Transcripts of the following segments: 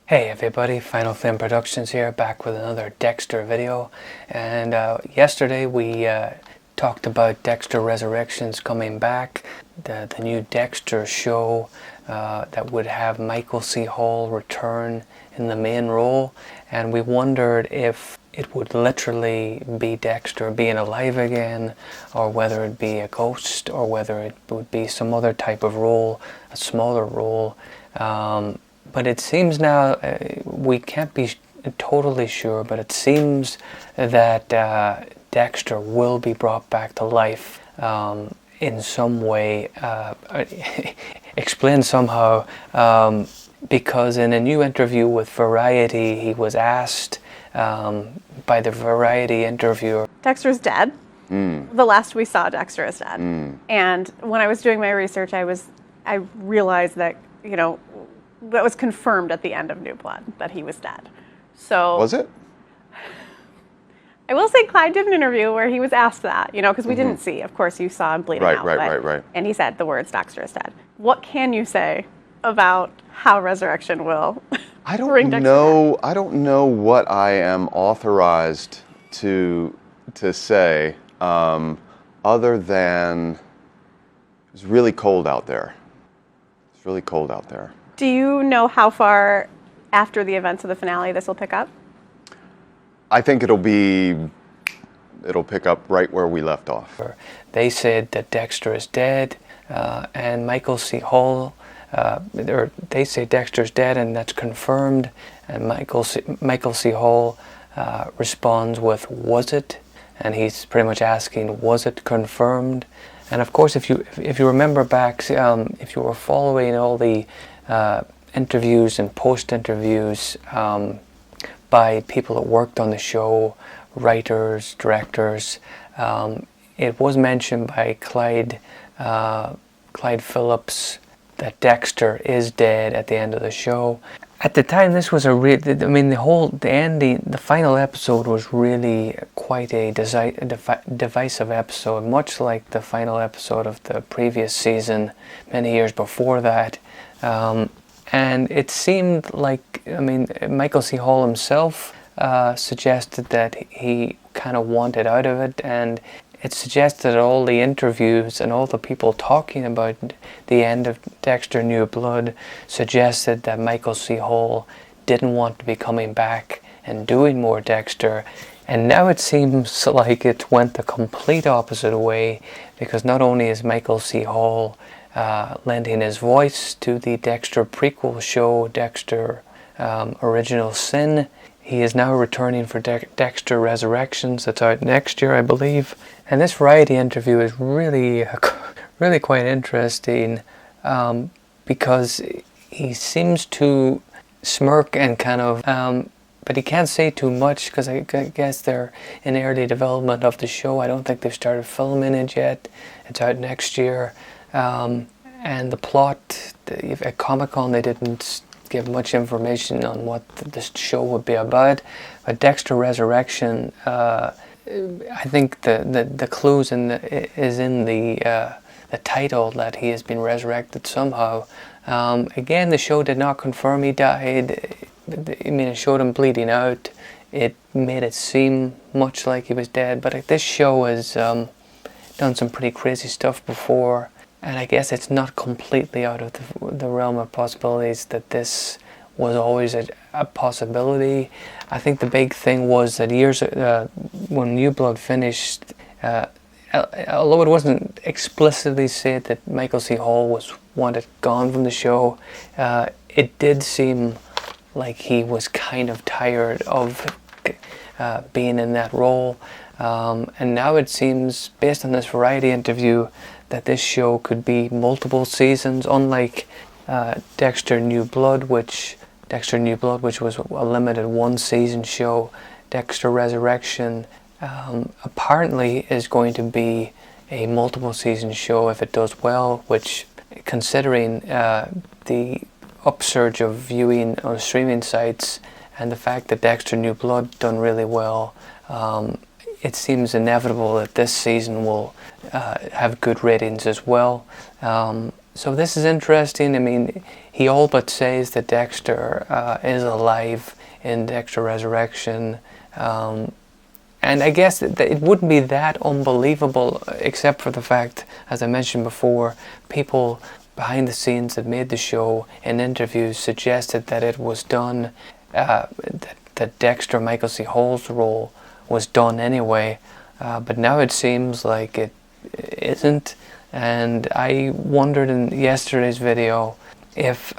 Hey everybody, Final Flame Productions here, back with another Dexter video. And yesterday we talked about Dexter Resurrections coming back, the new Dexter show that would have Michael C. Hall return in the main role. And we wondered if it would literally be Dexter being alive again, or whether it'd be a ghost, or whether it would be some other type of role, a smaller role. But it seems now, we can't be totally sure, but it seems that Dexter will be brought back to life in some way, explained somehow, because in a new interview with Variety, he was asked by the Variety interviewer. Dexter's dead. The last we saw, Dexter is dead. And when I was doing my research, I realized that, that was confirmed at the end of New Blood, that he was dead. So was it? I will say Clyde did an interview where he was asked that, because we didn't see. Of course, you saw him bleeding out. Right. And he said the words, Dexter is dead. What can you say about how Resurrection will bring Dexter back? I don't know what I am authorized to say, other than it's really cold out there. It's really cold out there. Do you know how far after the events of the finale this will pick up? I think it'll pick up right where we left off. They said that Dexter is dead, and Michael C. Hall, they say Dexter's dead, and that's confirmed. And Michael C. Hall responds with, "Was it?" And he's pretty much asking, "Was it confirmed?" And of course, if you remember back, if you were following all the interviews and post-interviews by people that worked on the show, writers, directors, it was mentioned by Clyde Phillips that Dexter is dead at the end of the show. At the time, this was the ending, the final episode was really quite a divisive episode, much like the final episode of the previous season, many years before that. And it seemed like, Michael C. Hall himself suggested that he kind of wanted out of it, and it suggested all the interviews and all the people talking about the end of Dexter New Blood suggested that Michael C. Hall didn't want to be coming back and doing more Dexter. And now it seems like it went the complete opposite way, because not only is Michael C. Hall lending his voice to the Dexter prequel show, Dexter Original Sin, he is now returning for Dexter Resurrections. That's out next year, I believe. And this Variety interview is really quite interesting, because he seems to smirk and kind of, but he can't say too much, because I guess they're in early development of the show. I don't think they've started filming it yet. It's out next year. And the plot, at Comic-Con they didn't give much information on what this show would be about. But Dexter Resurrection, I think the clues is in the title, that he has been resurrected somehow. Again, the show did not confirm he died. It showed him bleeding out. It made it seem much like he was dead. But this show has done some pretty crazy stuff before. And I guess it's not completely out of the realm of possibilities that this was always a possibility. I think the big thing was that when New Blood finished, although it wasn't explicitly said that Michael C. Hall was wanted gone from the show, it did seem like he was kind of tired of being in that role. And now it seems, based on this Variety interview, that this show could be multiple seasons, unlike Dexter New Blood, which was a limited one-season show. Dexter Resurrection apparently is going to be a multiple-season show if it does well, which, considering the upsurge of viewing on streaming sites and the fact that Dexter New Blood done really well, it seems inevitable that this season will have good ratings as well. So this is interesting. I mean, he all but says that Dexter is alive in Dexter Resurrection. And I guess that it wouldn't be that unbelievable, except for the fact, as I mentioned before, people behind the scenes that made the show in interviews suggested that it was done, that Dexter Michael C. Hall's role was done anyway, but now it seems like it isn't. And I wondered in yesterday's video if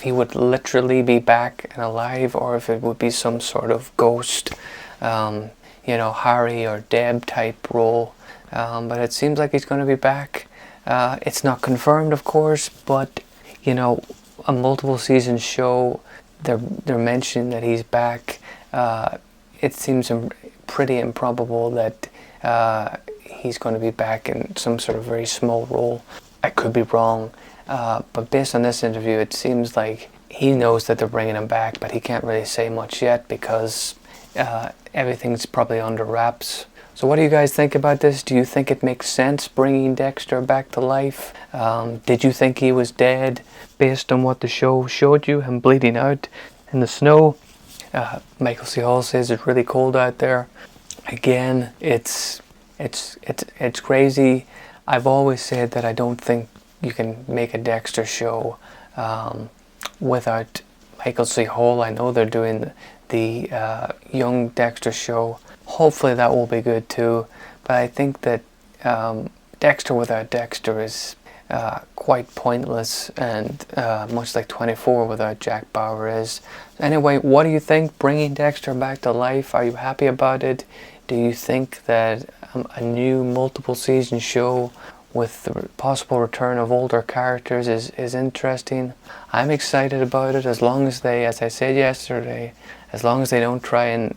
he would literally be back and alive, or if it would be some sort of ghost, Harry or Deb type role. But it seems like he's going to be back. It's not confirmed, of course, but a multiple season show, they're mentioning that he's back. It seems pretty improbable that he's going to be back in some sort of very small role. I could be wrong, but based on this interview, it seems like he knows that they're bringing him back, but he can't really say much yet because everything's probably under wraps. So what do you guys think about this? Do you think it makes sense bringing Dexter back to life? Did you think he was dead based on what the show showed you, him bleeding out in the snow? Michael C. Hall says it's really cold out there. Again, it's crazy. I've always said that I don't think you can make a Dexter show without Michael C. Hall. I know they're doing the young Dexter show. Hopefully that will be good too. But I think that Dexter without Dexter is quite pointless, and much like 24 without Jack Bauer is. Anyway, what do you think? Bringing Dexter back to life, are you happy about it? Do you think that a new multiple season show with the possible return of older characters is interesting? I'm excited about it, as long as they, as I said yesterday, as long as they don't try and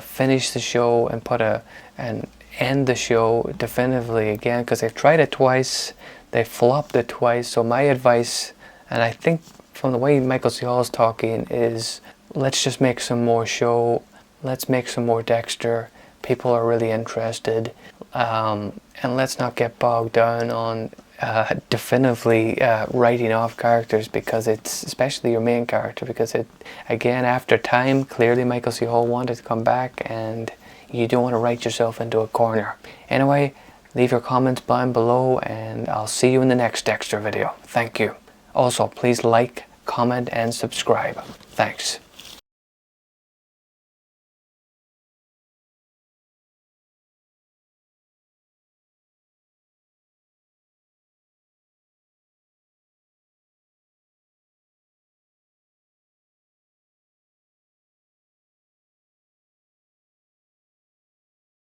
finish the show and end the show definitively again, because they've tried it twice, they flopped it twice. So my advice, and I think from the way Michael C. Hall is talking, is let's just make some more show, let's make some more Dexter. People are really interested, and let's not get bogged down on definitively writing off characters, because it's, especially your main character, because it, again, after time, clearly Michael C. Hall wanted to come back, and you don't want to write yourself into a corner. Anyway, leave your comments down below, and I'll see you in the next Dexter video. Thank you. Also, please like, comment, and subscribe. Thanks.